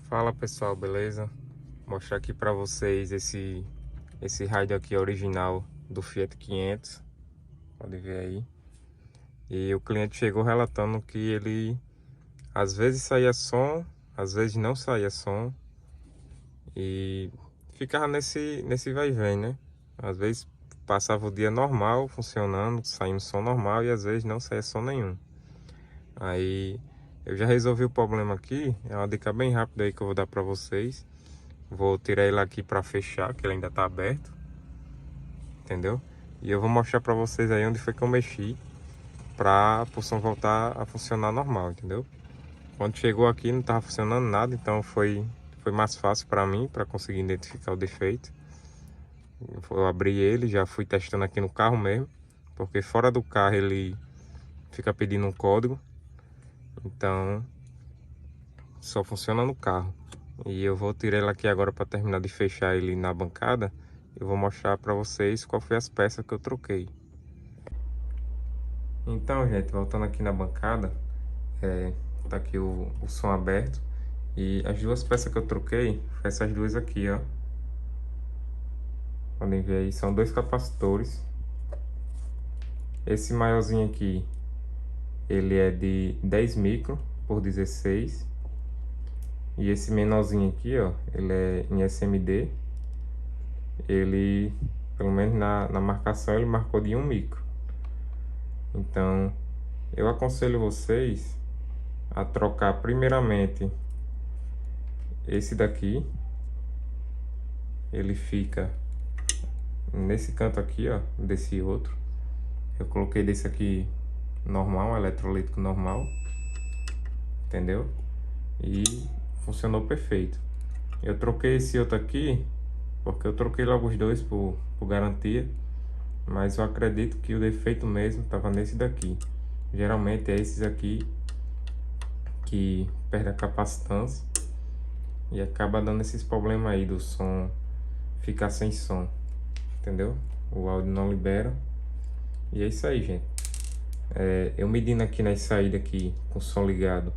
Fala pessoal, beleza? Vou mostrar aqui pra vocês esse rádio aqui original do Fiat 500. Pode ver aí. E o cliente chegou relatando que ele às vezes saía som, às vezes não saía som e ficava nesse vai e vem, né? Às vezes passava o dia normal funcionando, saindo som normal e às vezes não saía som nenhum. Aí eu já resolvi o problema aqui. É uma dica bem rápida aí que eu vou dar pra vocês. Vou tirar ele aqui pra fechar, que ele ainda tá aberto, entendeu? E eu vou mostrar pra vocês aí onde foi que eu mexi pro som voltar a funcionar normal, entendeu? Quando chegou aqui não tava funcionando nada, então foi mais fácil pra mim, pra conseguir identificar o defeito. Eu abri ele, já fui testando aqui no carro mesmo, porque fora do carro ele fica pedindo um código, então só funciona no carro. E eu vou tirar ele aqui agora para terminar de fechar ele na bancada. Eu vou mostrar para vocês qual foi as peças que eu troquei. Então, gente, voltando aqui na bancada, tá aqui o som aberto. E as duas peças que eu troquei foi essas duas aqui, ó. Podem ver aí, são dois capacitores. Esse maiorzinho aqui, ele é de 10 micro por 16. E esse menorzinho aqui, ó, ele é em SMD. Ele, pelo menos na marcação, ele marcou de 1 micro. Então, eu aconselho vocês a trocar primeiramente esse daqui. Ele fica nesse canto aqui, ó, desse outro. Eu coloquei desse aqui normal, eletrolítico normal, entendeu? E funcionou perfeito. Eu troquei esse outro aqui porque eu troquei logo os dois por garantia, mas eu acredito que o defeito mesmo estava nesse daqui. Geralmente é esses aqui que perde a capacitância e acaba dando esses problemas aí do som ficar sem som, entendeu? O áudio não libera. E é isso aí, gente. Eu medindo aqui nas saídas aqui com o som ligado,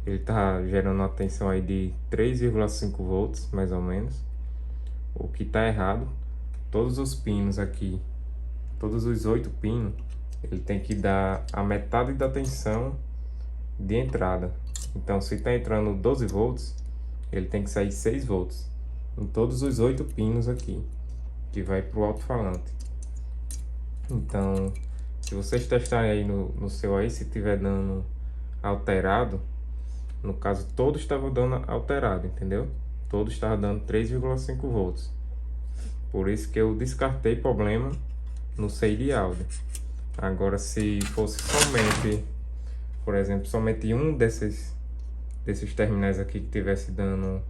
ele tá gerando uma tensão aí de 3,5 volts mais ou menos. O que tá errado, todos os pinos aqui, todos os 8 pinos, ele tem que dar a metade da tensão de entrada. Então, se está entrando 12 volts, ele tem que sair 6 volts em todos os 8 pinos aqui, que vai para o alto-falante. Então, se vocês testarem aí no seu aí, se tiver dando alterado, no caso todos estavam dando alterado, entendeu? Todos estavam dando 3,5 volts. Por isso que eu descartei problema no SAIDI áudio. Agora, se fosse somente, por exemplo, somente um desses terminais aqui que tivesse dando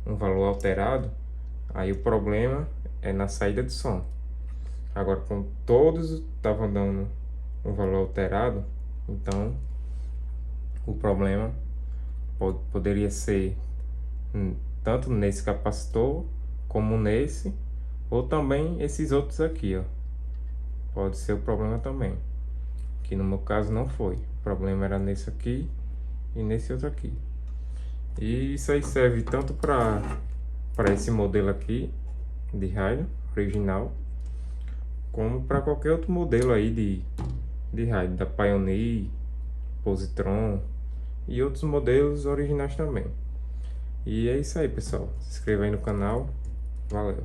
um valor alterado, aí o problema é na saída de som. Agora, com todos estavam dando um valor alterado, então o problema poderia ser tanto nesse capacitor como nesse, ou também esses outros aqui, ó. Pode ser o problema também, que no meu caso não foi. O problema era nesse aqui e nesse outro aqui. E isso aí serve tanto para esse modelo aqui de rádio original, como para qualquer outro modelo aí de rádio, da Pioneer, Positron e outros modelos originais também. E é isso aí, pessoal. Se inscreva aí no canal. Valeu!